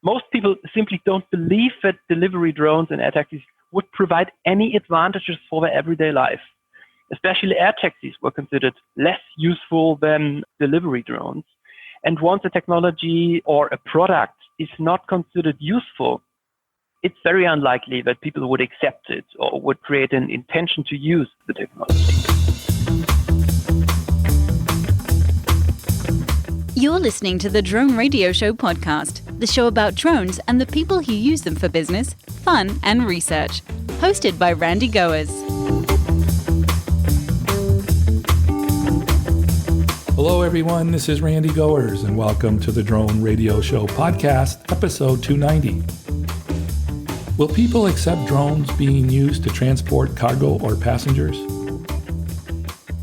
Most people simply don't believe that delivery drones and air taxis would provide any advantages for their everyday life. Especially air taxis were considered less useful than delivery drones. And once a technology or a product is not considered useful, it's very unlikely that people would accept it or would create an intention to use the technology. You're listening to the Drone Radio Show podcast, the show about drones and the people who use them for business, fun, and research. Hosted by Randy Goers. Hello, everyone. This is Randy Goers, and welcome to the Drone Radio Show podcast, episode 290. Will people accept drones being used to transport cargo or passengers?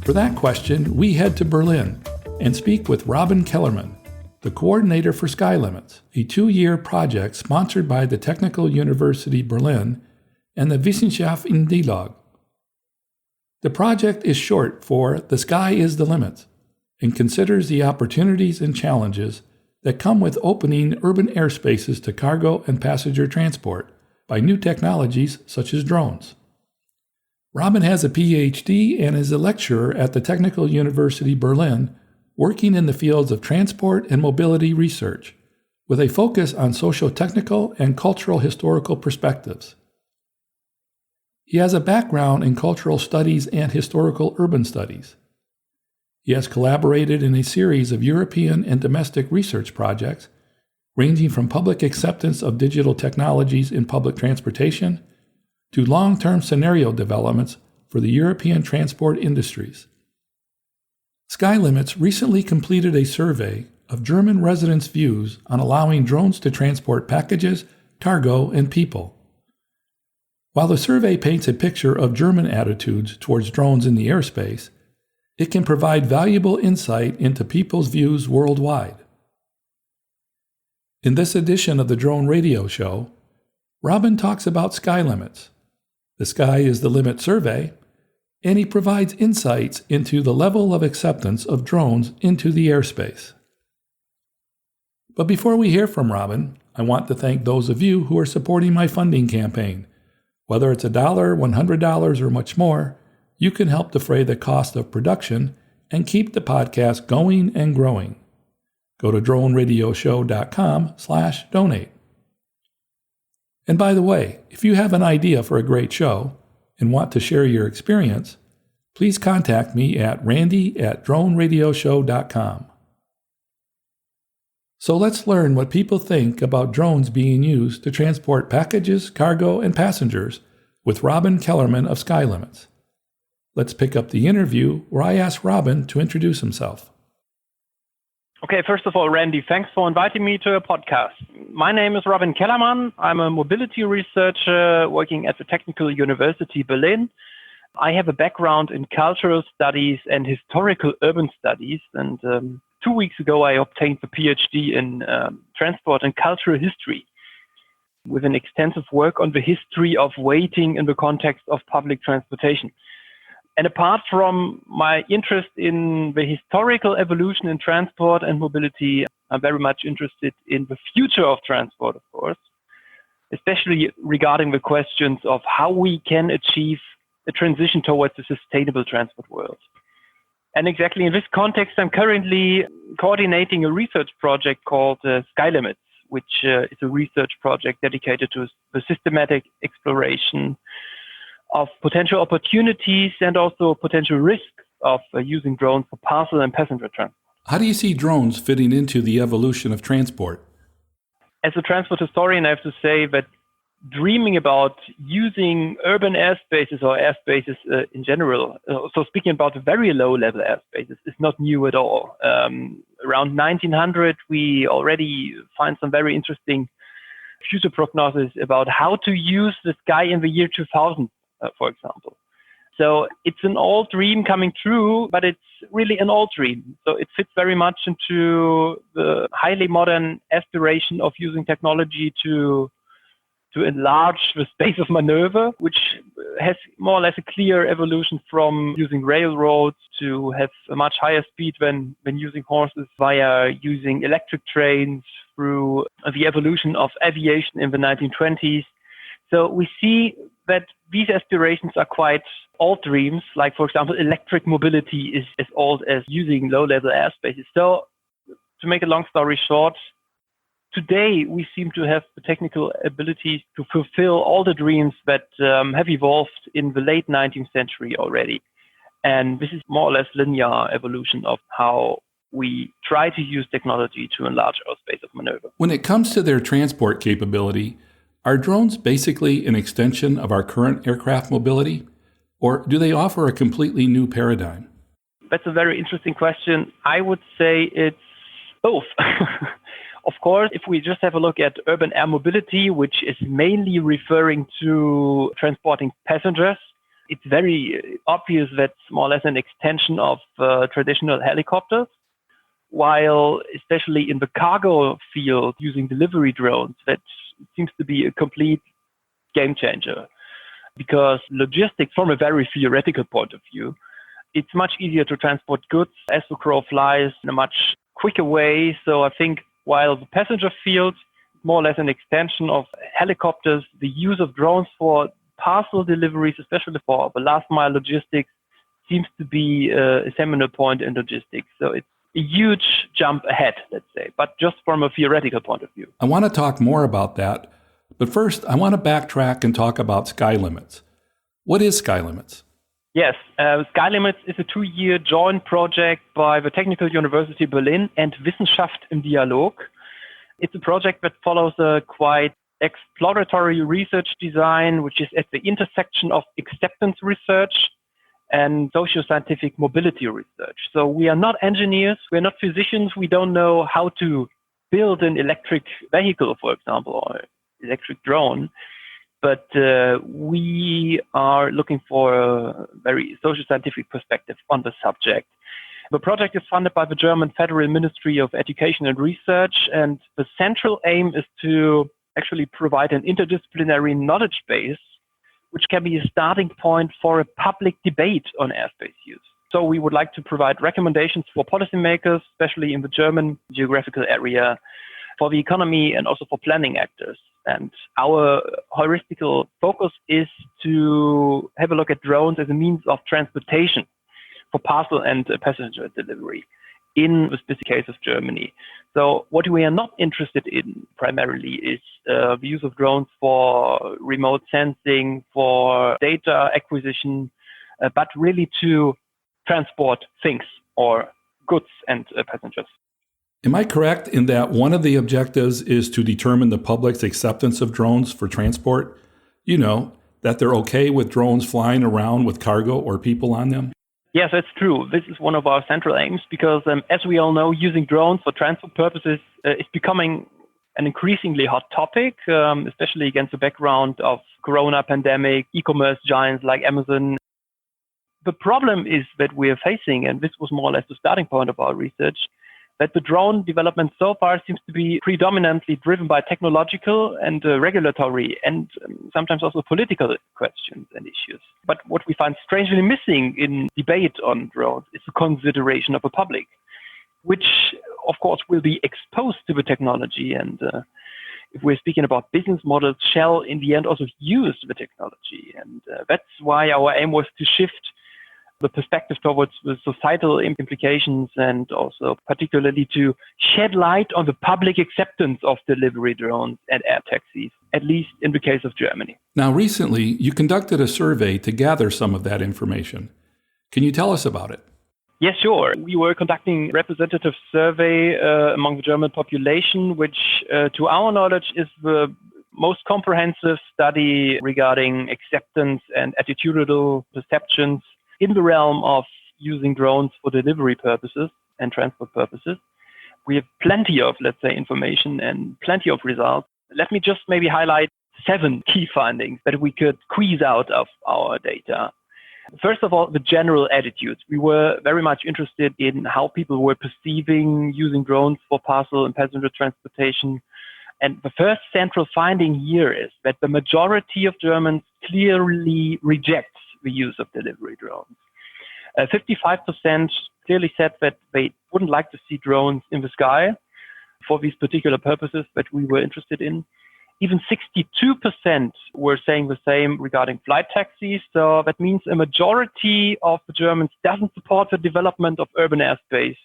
For that question, we head to Berlin and speak with Robin Kellermann, the coordinator for Sky Limits, a 2-year project sponsored by the Technical University Berlin and the Wissenschaft im Dialog. The project is short for The Sky is the Limit and considers the opportunities and challenges that come with opening urban airspaces to cargo and passenger transport by new technologies such as drones. Robin has a PhD and is a lecturer at the Technical University Berlin, working in the fields of transport and mobility research, with a focus on sociotechnical and cultural historical perspectives. He has a background in cultural studies and historical urban studies. He has collaborated in a series of European and domestic research projects, ranging from public acceptance of digital technologies in public transportation to long-term scenario developments for the European transport industries. Sky Limits recently completed a survey of German residents' views on allowing drones to transport packages, cargo, and people. While the survey paints a picture of German attitudes towards drones in the airspace, it can provide valuable insight into people's views worldwide. In this edition of the Drone Radio Show, Robin talks about Sky Limits, the Sky is the Limit survey, and he provides insights into the level of acceptance of drones into the airspace. But before we hear from Robin, I want to thank those of you who are supporting my funding campaign. Whether it's $1, $100, or much more, you can help defray the cost of production and keep the podcast going and growing. Go to droneradioshow.com/donate. And by the way, if you have an idea for a great show and want to share your experience, please contact me at randy@droneradioshow.com. So let's learn what people think about drones being used to transport packages, cargo, and passengers with Robin Kellermann of Sky Limits. Let's pick up the interview where I asked Robin to introduce himself. Okay, first of all, Randy, thanks for inviting me to your podcast. My name is Robin Kellermann. I'm a mobility researcher working at the Technical University Berlin. I have a background in cultural studies and historical urban studies, and 2 weeks ago I obtained the PhD in transport and cultural history with an extensive work on the history of waiting in the context of public transportation. And apart from my interest in the historical evolution in transport and mobility, I'm very much interested in the future of transport, of course, especially regarding the questions of how we can achieve a transition towards a sustainable transport world. And exactly in this context, I'm currently coordinating a research project called Sky Limits, which is a research project dedicated to the systematic exploration of potential opportunities and also potential risks of using drones for parcel and passenger transport. How do you see drones fitting into the evolution of transport? As a transport historian, I have to say that dreaming about using urban airspaces or airspaces in general, so speaking about very low-level airspaces, is not new at all. Around 1900, we already find some very interesting future prognosis about how to use the sky in the year 2000. For example. So it's an old dream coming true, but it's really an old dream. So it fits very much into the highly modern aspiration of using technology to enlarge the space of maneuver, which has more or less a clear evolution from using railroads to have a much higher speed than using horses via using electric trains through the evolution of aviation in the 1920s. So we see that these aspirations are quite old dreams. Like, for example, electric mobility is as old as using low-level airspaces. So to make a long story short, today we seem to have the technical abilities to fulfill all the dreams that have evolved in the late 19th century already. And this is more or less linear evolution of how we try to use technology to enlarge our space of maneuver. When it comes to their transport capability, are drones basically an extension of our current aircraft mobility, or do they offer a completely new paradigm? That's a very interesting question. I would say it's both. Of course, if we just have a look at urban air mobility, which is mainly referring to transporting passengers, it's very obvious that's more or less an extension of traditional helicopters. While especially in the cargo field, using delivery drones, that seems to be a complete game changer. Because logistics, from a very theoretical point of view, it's much easier to transport goods as the crow flies in a much quicker way. So I think while the passenger field is more or less an extension of helicopters, the use of drones for parcel deliveries, especially for the last mile logistics, seems to be a seminal point in logistics. So it's a huge jump ahead, let's say, but just from a theoretical point of view. I want to talk more about that, but first I want to backtrack and talk about Sky Limits. What is Sky Limits? Yes, Sky Limits is a 2-year joint project by the Technical University Berlin and Wissenschaft im Dialog. It's a project that follows a quite exploratory research design, which is at the intersection of acceptance research and socio-scientific mobility research. So we are not engineers, we're not physicians, we don't know how to build an electric vehicle, for example, or electric drone, but we are looking for a very socio-scientific perspective on the subject. The project is funded by the German Federal Ministry of Education and Research, and the central aim is to actually provide an interdisciplinary knowledge base which can be a starting point for a public debate on airspace use. So we would like to provide recommendations for policymakers, especially in the German geographical area, for the economy and also for planning actors. And our heuristical focus is to have a look at drones as a means of transportation for parcel and passenger delivery in the specific case of Germany. So what we are not interested in primarily is the use of drones for remote sensing, for data acquisition, but really to transport things or goods and passengers. Am I correct in that one of the objectives is to determine the public's acceptance of drones for transport? You know, that they're okay with drones flying around with cargo or people on them? Yes, that's true. This is one of our central aims because, as we all know, using drones for transport purposes is becoming an increasingly hot topic, especially against the background of corona pandemic, e-commerce giants like Amazon. The problem is that we are facing, and this was more or less the starting point of our research, that the drone development so far seems to be predominantly driven by technological and regulatory and sometimes also political questions and issues. But what we find strangely missing in debate on drones is the consideration of the public, which of course will be exposed to the technology. And if we're speaking about business models, shall in the end also use the technology. And that's why our aim was to shift the perspective towards the societal implications and also particularly to shed light on the public acceptance of delivery drones and air taxis, at least in the case of Germany. Now, recently, you conducted a survey to gather some of that information. Can you tell us about it? Yes, sure. We were conducting a representative survey among the German population, which to our knowledge is the most comprehensive study regarding acceptance and attitudinal perceptions in the realm of using drones for delivery purposes and transport purposes. We have plenty of, let's say, information and plenty of results. Let me just maybe highlight 7 key findings that we could squeeze out of our data. First of all, the general attitudes. We were very much interested in how people were perceiving using drones for parcel and passenger transportation. And the first central finding here is that the majority of Germans clearly rejects the use of delivery drones. 55% clearly said that they wouldn't like to see drones in the sky. for these particular purposes that we were interested in. Even 62% were saying the same regarding flight taxis. So that means a majority of the Germans doesn't support the development of urban airspace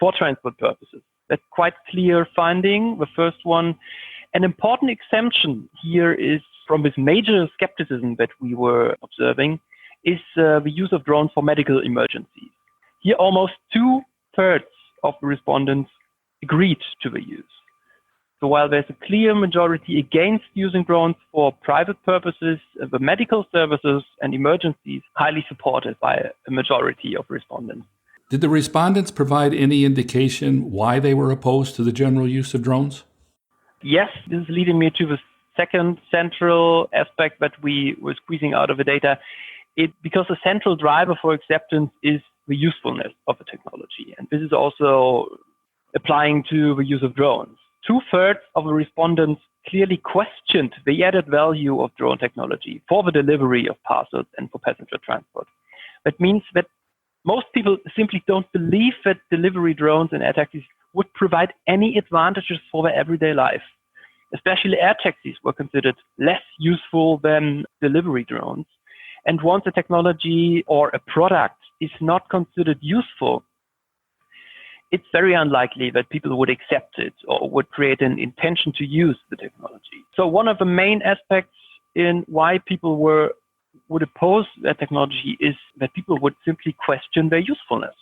for transport purposes. That's quite clear finding. The first one, an important exemption here is from this major skepticism that we were observing is the use of drones for medical emergencies. Here, almost 2/3 of the respondents agreed to the use. So while there's a clear majority against using drones for private purposes, the medical services and emergencies highly supported by a majority of respondents. Did the respondents provide any indication why they were opposed to the general use of drones? Yes, this is leading me to the second central aspect that we were squeezing out of the data. Because the central driver for acceptance is the usefulness of the technology. And this is also applying to the use of drones. 2/3 of the respondents clearly questioned the added value of drone technology for the delivery of parcels and for passenger transport. That means that most people simply don't believe that delivery drones and air taxis would provide any advantages for their everyday life. Especially air taxis were considered less useful than delivery drones. And once a technology or a product is not considered useful, it's very unlikely that people would accept it or would create an intention to use the technology. So one of the main aspects in why people would oppose that technology is that people would simply question their usefulness.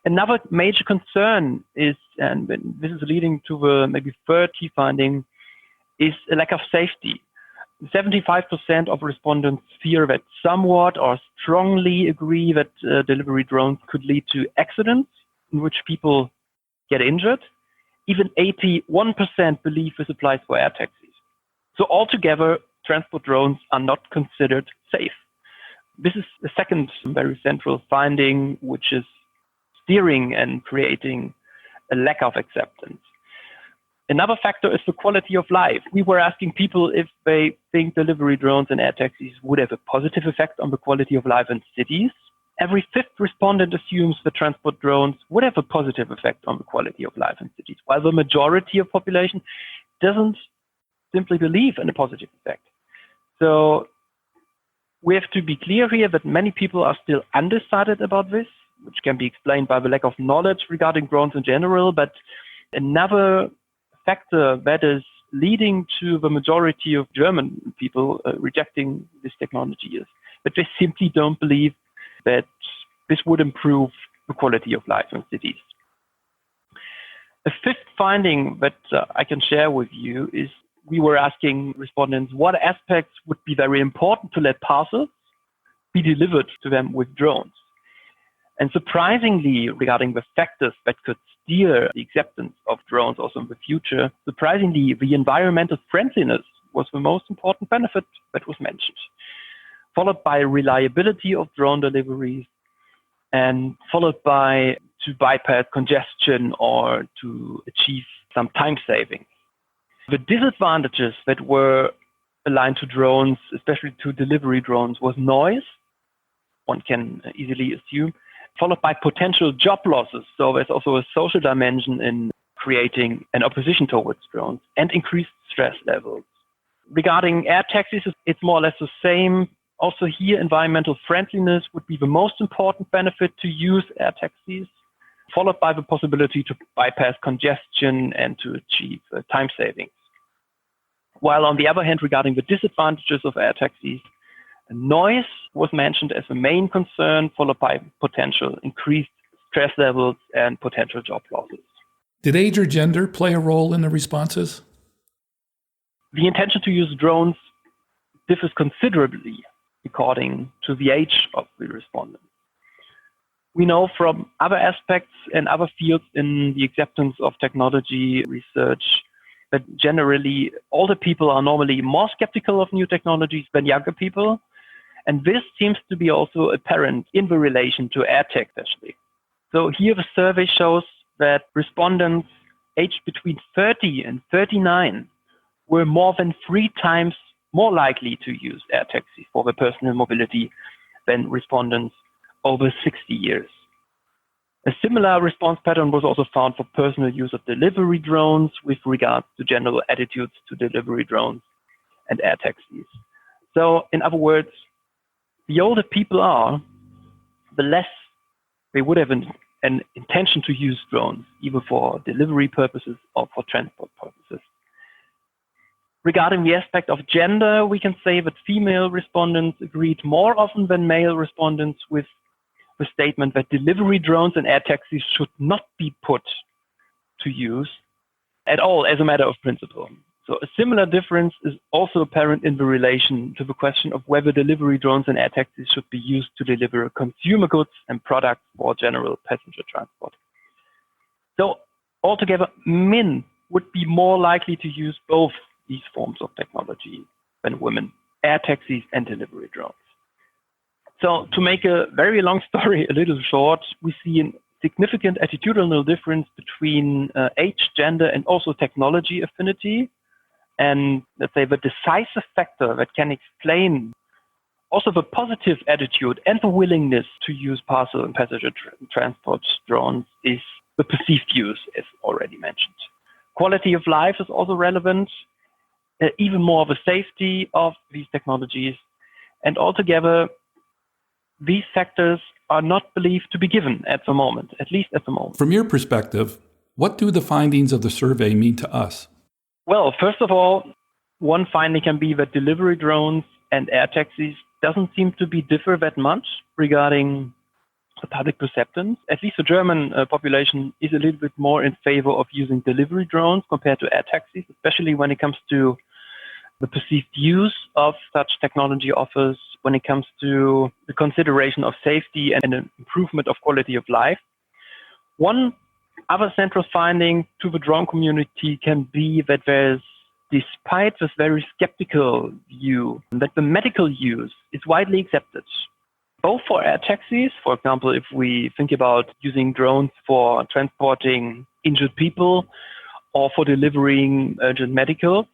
Another major concern is, and this is leading to the maybe third key finding, is a lack of safety. 75% of respondents fear that somewhat or strongly agree that delivery drones could lead to accidents in which people get injured. Even 81% believe this applies for air taxis. So altogether, transport drones are not considered safe. This is the second very central finding, which is steering and creating a lack of acceptance. Another factor is the quality of life. We were asking people if they think delivery drones and air taxis would have a positive effect on the quality of life in cities. Every fifth respondent assumes that transport drones would have a positive effect on the quality of life in cities, while the majority of population doesn't simply believe in a positive effect. So we have to be clear here that many people are still undecided about this, which can be explained by the lack of knowledge regarding drones in general. But another factor that is leading to the majority of German people rejecting this technology is that they simply don't believe that this would improve the quality of life in cities. A fifth finding that I can share with you is we were asking respondents what aspects would be very important to let parcels be delivered to them with drones. And surprisingly, regarding the factors that could steer the acceptance of drones also in the future, surprisingly, the environmental friendliness was the most important benefit that was mentioned, followed by reliability of drone deliveries, and followed by to bypass congestion or to achieve some time saving. The disadvantages that were aligned to drones, especially to delivery drones, was noise, one can easily assume, followed by potential job losses. So there's also a social dimension in creating an opposition towards drones, and increased stress levels. Regarding air taxis, it's more or less the same. Also here, environmental friendliness would be the most important benefit to use air taxis, followed by the possibility to bypass congestion and to achieve time savings. While on the other hand, regarding the disadvantages of air taxis, noise was mentioned as the main concern, followed by potential increased stress levels and potential job losses. Did age or gender play a role in the responses? The intention to use drones differs considerably according to the age of the respondent. We know from other aspects and other fields in the acceptance of technology research that generally older people are normally more skeptical of new technologies than younger people. And this seems to be also apparent in the relation to AirTag especially. So here the survey shows that respondents aged between 30 and 39 were more than 3 times more likely to use air taxis for their personal mobility than respondents over 60 years. A similar response pattern was also found for personal use of delivery drones with regards to general attitudes to delivery drones and air taxis. So, in other words, the older people are, the less they would have an intention to use drones, either for delivery purposes or for transport purposes. Regarding the aspect of gender, we can say that female respondents agreed more often than male respondents with the statement that delivery drones and air taxis should not be put to use at all as a matter of principle. So a similar difference is also apparent in the relation to the question of whether delivery drones and air taxis should be used to deliver consumer goods and products for general passenger transport. So altogether, men would be more likely to use both these forms of technology than women, air taxis and delivery drones. So to make a very long story a little short, we see a significant attitudinal difference between age, gender, and also technology affinity. And let's say the decisive factor that can explain also the positive attitude and the willingness to use parcel and passenger transport drones is the perceived use, as already mentioned. Quality of life is also relevant, even more the safety of these technologies. And altogether, these factors are not believed to be given at the moment, at least at the moment. From your perspective, what do the findings of the survey mean to us? Well, first of all, one finding can be that delivery drones and air taxis doesn't seem to be differ that much regarding the public perceptions. At least the German population is a little bit more in favor of using delivery drones compared to air taxis, especially when it comes to the perceived use of such technology offers, when it comes to the consideration of safety and an improvement of quality of life. One other central finding to the drone community can be that there's, despite this very skeptical view, that the medical use is widely accepted, both for air taxis. For example, if we think about using drones for transporting injured people or for delivering urgent medical,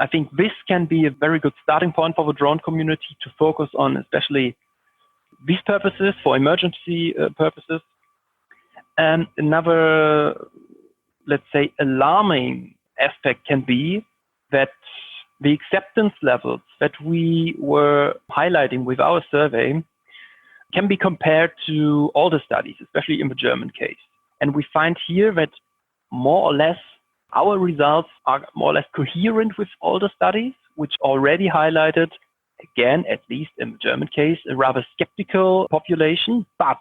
I think this can be a very good starting point for the drone community to focus on, especially these purposes, for emergency purposes. And another, let's say, alarming aspect can be that the acceptance levels that we were highlighting with our survey can be compared to all the studies, especially in the German case. And we find here that more or less our results are more or less coherent with all the studies, which already highlighted, again, at least in the German case, a rather skeptical population. But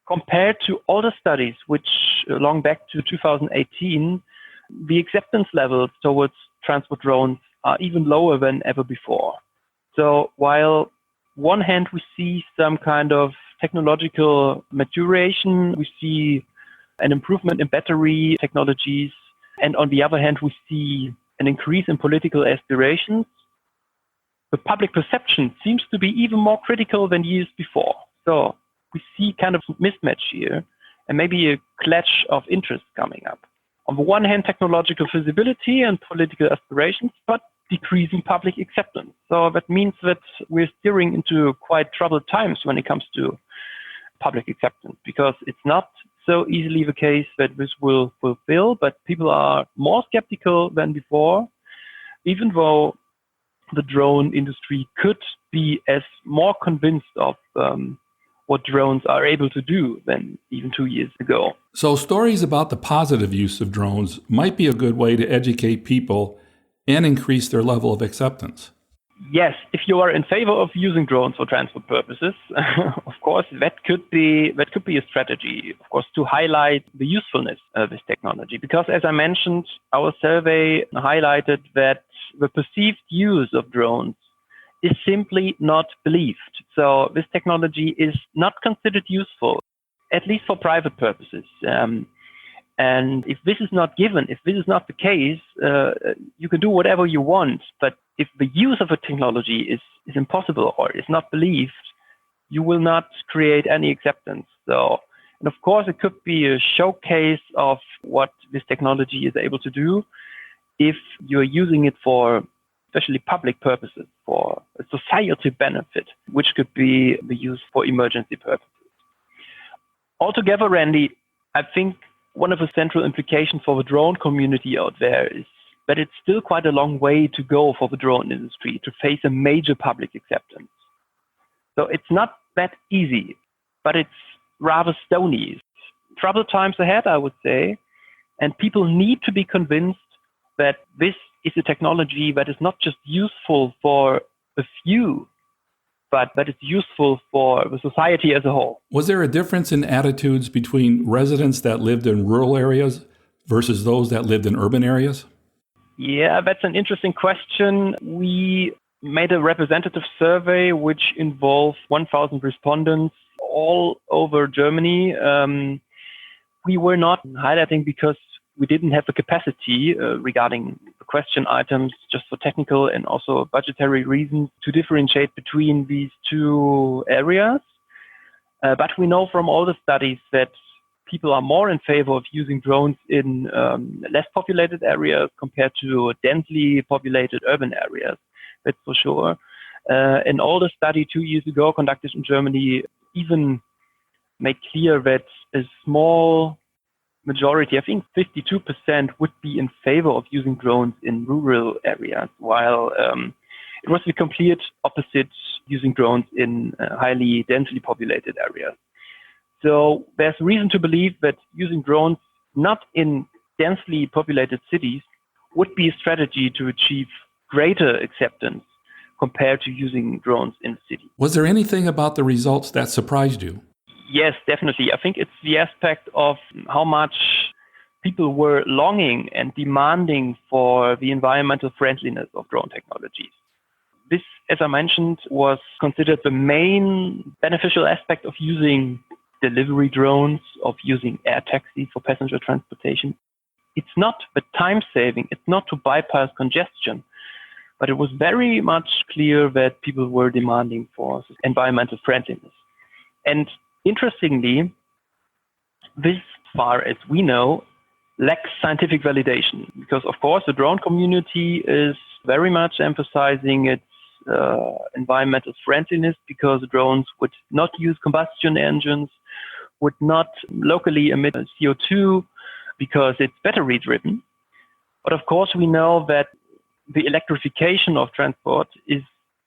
compared to all the studies, which long back to 2018, the acceptance levels towards transport drones are even lower than ever before. So while one hand we see some kind of technological maturation, we see an improvement in battery technologies, and on the other hand we see an increase in political aspirations, the public perception seems to be even more critical than years before. So we see kind of mismatch here and maybe a clash of interests coming up. On the one hand, technological feasibility and political aspirations, but decreasing public acceptance. So that means that we're steering into quite troubled times when it comes to public acceptance, because it's not so easily the case that this will fulfill, but people are more skeptical than before, even though the drone industry could be as more convinced of what drones are able to do than even 2 years ago. So stories about the positive use of drones might be a good way to educate people and increase their level of acceptance. Yes, if you are in favor of using drones for transport purposes, of course, that could be a strategy, of course, to highlight the usefulness of this technology. Because as I mentioned, our survey highlighted that the perceived use of drones is simply not believed. So this technology is not considered useful, at least for private purposes. And if this is not given, if this is not the case, you can do whatever you want. But if the use of a technology is impossible or is not believed, you will not create any acceptance. So, and of course, it could be a showcase of what this technology is able to do if you're using it for especially public purposes, for a societal benefit, which could be the use for emergency purposes. Altogether, Randy, I think one of the central implications for the drone community out there is that it's still quite a long way to go for the drone industry to face a major public acceptance. So it's not that easy, but it's rather stony. Troubled times ahead, I would say, and people need to be convinced that this is a technology that is not just useful for a few, but that it's useful for the society as a whole. Was there a difference in attitudes between residents that lived in rural areas versus those that lived in urban areas? Yeah, that's an interesting question. We made a representative survey which involved 1,000 respondents all over Germany. We were not highlighting because we didn't have the capacity regarding the question items, just for technical and also budgetary reasons, to differentiate between these two areas. But we know from all the studies that people are more in favor of using drones in less populated areas compared to densely populated urban areas. That's for sure. An older study 2 years ago conducted in Germany even made clear that a small majority, I think 52%, would be in favor of using drones in rural areas, while it was the complete opposite, using drones in highly densely populated areas. So there's reason to believe that using drones not in densely populated cities would be a strategy to achieve greater acceptance compared to using drones in cities. Was there anything about the results that surprised you? Yes, definitely. I think it's the aspect of how much people were longing and demanding for the environmental friendliness of drone technologies. This, as I mentioned, was considered the main beneficial aspect of using delivery drones, of using air taxis for passenger transportation. It's not the time saving, it's not to bypass congestion, but it was very much clear that people were demanding for environmental friendliness. And interestingly, this, far as we know, lacks scientific validation because, of course, the drone community is very much emphasizing its environmental friendliness because drones would not use combustion engines, would not locally emit CO2 because it's battery driven. But of course, we know that the electrification of transport is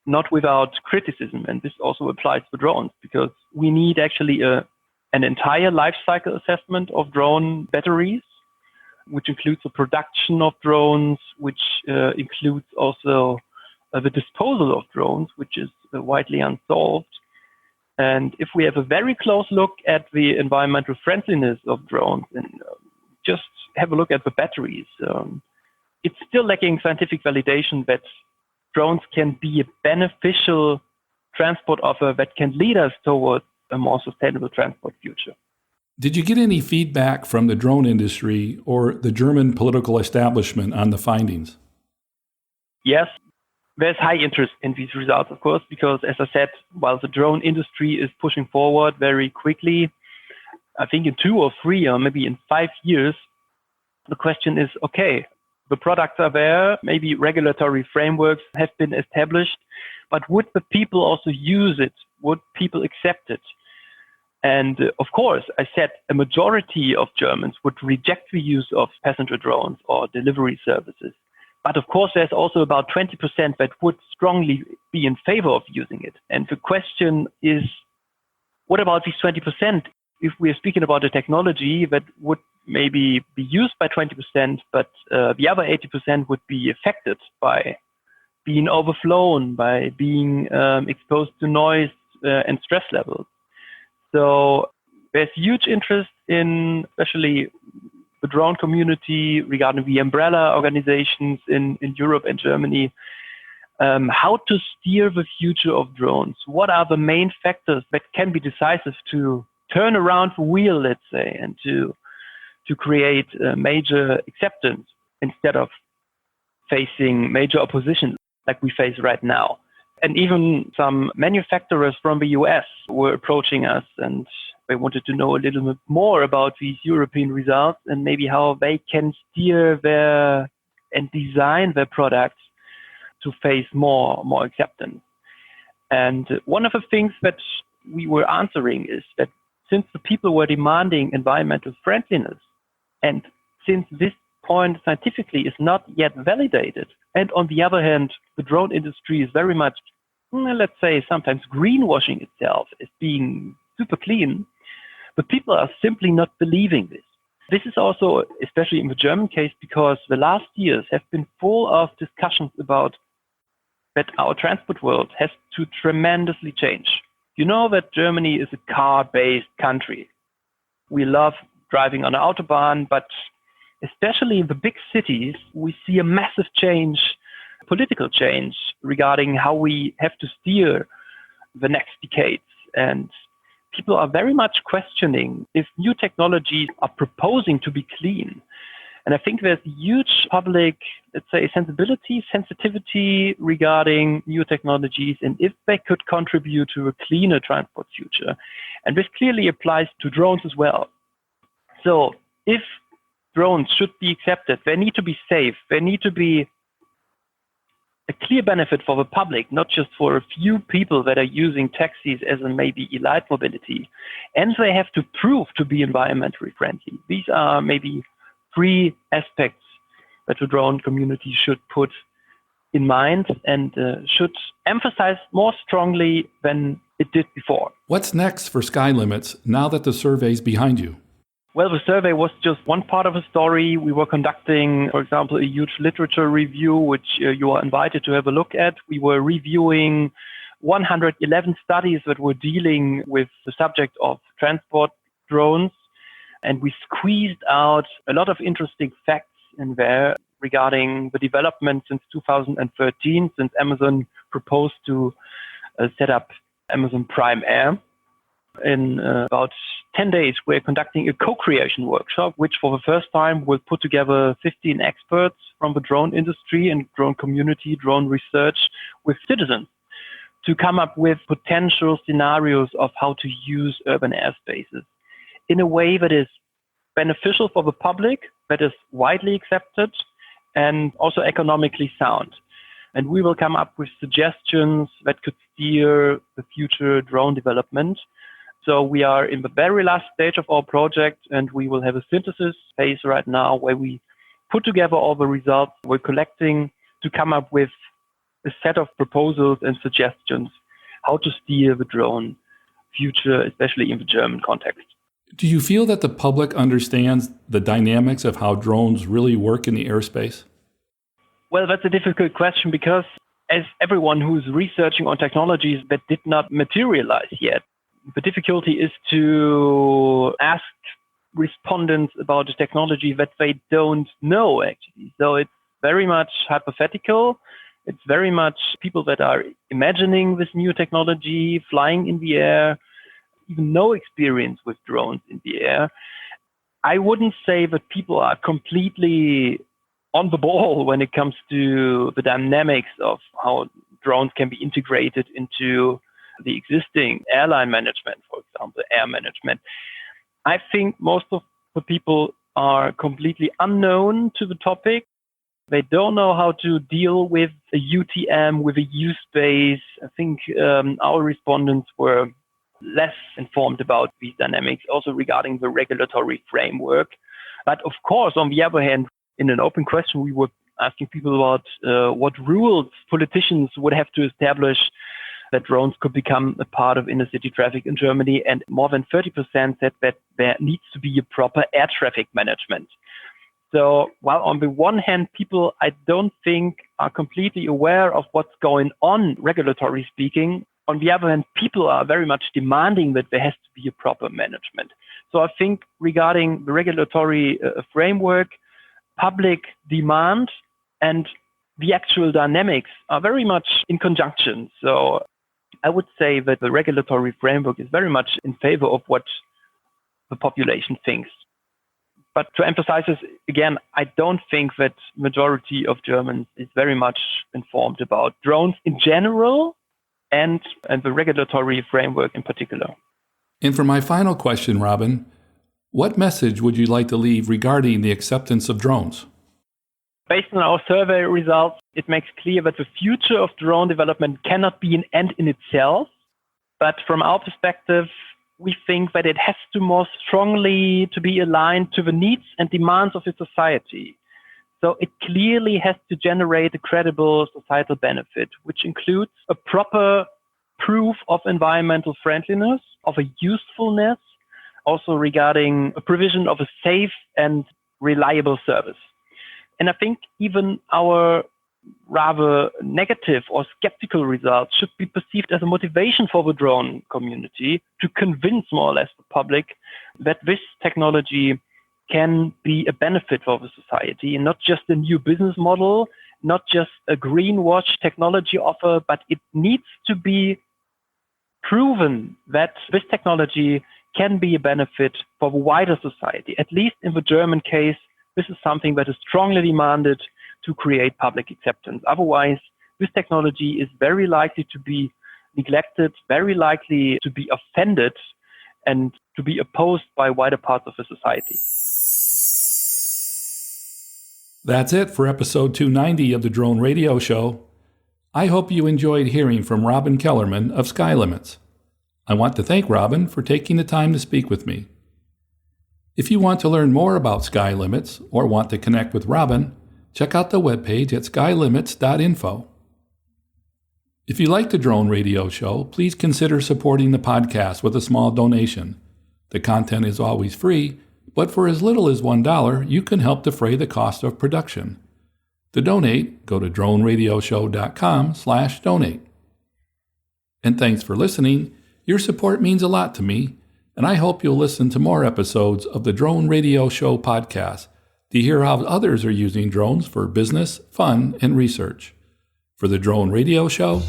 not without criticism, and this also applies to drones because we need actually an entire life cycle assessment of drone batteries, which includes the production of drones, which includes also the disposal of drones, which is widely unsolved. And if we have a very close look at the environmental friendliness of drones and just have a look at the batteries, it's still lacking scientific validation that drones can be a beneficial transport offer that can lead us towards a more sustainable transport future. Did you get any feedback from the drone industry or the German political establishment on the findings? Yes, there's high interest in these results, of course, because, as I said, while the drone industry is pushing forward very quickly, I think in 2 or 3 or maybe in 5 years, the question is, okay, the products are there, maybe regulatory frameworks have been established, but would the people also use it? Would people accept it? And of course, I said a majority of Germans would reject the use of passenger drones or delivery services. But of course, there's also about 20% that would strongly be in favor of using it. And the question is, what about these 20%? If we are speaking about a technology that would maybe be used by 20%, but the other 80% would be affected by being overflown, by being exposed to noise and stress levels. So there's huge interest in, especially the drone community, regarding the umbrella organizations in Europe and Germany, how to steer the future of drones. What are the main factors that can be decisive to turn around the wheel, let's say, and to create major acceptance instead of facing major opposition like we face right now. And even some manufacturers from the US were approaching us, and they wanted to know a little bit more about these European results and maybe how they can steer and design their products to face more acceptance. And one of the things that we were answering is that since the people were demanding environmental friendliness, and since this point scientifically is not yet validated, and on the other hand, the drone industry is very much, let's say, sometimes greenwashing itself as being super clean, but people are simply not believing this. This is also, especially in the German case, because the last years have been full of discussions about that our transport world has to tremendously change. You know that Germany is a car-based country. We love driving on the Autobahn, but especially in the big cities, we see a massive change, political change, regarding how we have to steer the next decades. And people are very much questioning if new technologies are proposing to be clean. And I think there's huge public, let's say, sensitivity regarding new technologies and if they could contribute to a cleaner transport future. And this clearly applies to drones as well. So if drones should be accepted, they need to be safe, they need to be a clear benefit for the public, not just for a few people that are using taxis as a maybe elite mobility. And they have to prove to be environmentally friendly. These are maybe 3 aspects that the drone community should put in mind and should emphasize more strongly than it did before. What's next for Sky Limits now that the survey's behind you? Well, the survey was just one part of the story. We were conducting, for example, a huge literature review, which you are invited to have a look at. We were reviewing 111 studies that were dealing with the subject of transport drones. And we squeezed out a lot of interesting facts in there regarding the development since 2013, since Amazon proposed to set up Amazon Prime Air. In about 10 days, we're conducting a co-creation workshop, which for the first time will put together 15 experts from the drone industry and drone community, drone research with citizens to come up with potential scenarios of how to use urban airspaces in a way that is beneficial for the public, that is widely accepted, and also economically sound. And we will come up with suggestions that could steer the future drone development. So we are in the very last stage of our project, and we will have a synthesis phase right now where we put together all the results we're collecting to come up with a set of proposals and suggestions how to steer the drone future, especially in the German context. Do you feel that the public understands the dynamics of how drones really work in the airspace? Well, that's a difficult question because as everyone who's researching on technologies that did not materialize yet, the difficulty is to ask respondents about the technology that they don't know, actually. So it's very much hypothetical. It's very much people that are imagining this new technology, flying in the air, even no experience with drones in the air. I wouldn't say that people are completely on the ball when it comes to the dynamics of how drones can be integrated into the existing airline management, for example, air management. I think most of the people are completely unknown to the topic. They don't know how to deal with a UTM, with a U-space. I think our respondents were less informed about these dynamics, also regarding the regulatory framework. But of course, on the other hand, in an open question, we were asking people about what rules politicians would have to establish that drones could become a part of inner city traffic in Germany. And more than 30% said that there needs to be a proper air traffic management. So while on the one hand, people, I don't think, are completely aware of what's going on, regulatory speaking, on the other hand, people are very much demanding that there has to be a proper management. So I think regarding the regulatory framework, public demand and the actual dynamics are very much in conjunction. So I would say that the regulatory framework is very much in favor of what the population thinks. But to emphasize this again, I don't think that majority of Germans is very much informed about drones in general and the regulatory framework in particular. And for my final question, Robin, what message would you like to leave regarding the acceptance of drones? Based on our survey results, it makes clear that the future of drone development cannot be an end in itself. But from our perspective, we think that it has to more strongly to be aligned to the needs and demands of its society. So it clearly has to generate a credible societal benefit, which includes a proper proof of environmental friendliness, of a usefulness, also regarding a provision of a safe and reliable service. And I think even our rather negative or skeptical results should be perceived as a motivation for the drone community to convince more or less the public that this technology can be a benefit for the society and not just a new business model, not just a greenwash technology offer, but it needs to be proven that this technology can be a benefit for the wider society. At least in the German case, this is something that is strongly demanded to create public acceptance. Otherwise, this technology is very likely to be neglected, very likely to be offended, and to be opposed by wider parts of the society. That's it for episode 290 of the Drone Radio Show. I hope you enjoyed hearing from Robin Kellermann of Sky Limits. I want to thank Robin for taking the time to speak with me. If you want to learn more about Sky Limits or want to connect with Robin, check out the webpage at skylimits.info. If you like the Drone Radio Show, please consider supporting the podcast with a small donation. The content is always free, but for as little as $1, you can help defray the cost of production. To donate, go to droneradioshow.com/donate. And thanks for listening. Your support means a lot to me, and I hope you'll listen to more episodes of the Drone Radio Show podcast to hear how others are using drones for business, fun, and research. For the Drone Radio Show,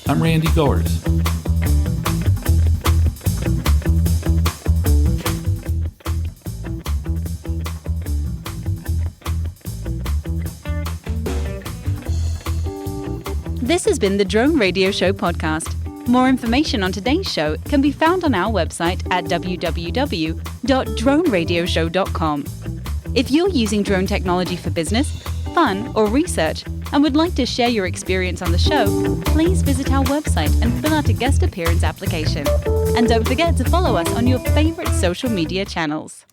I'm Randy Goers. This has been the Drone Radio Show podcast. More information on today's show can be found on our website at www.droneradioshow.com. If you're using drone technology for business, fun, or research and would like to share your experience on the show, please visit our website and fill out a guest appearance application. And don't forget to follow us on your favorite social media channels.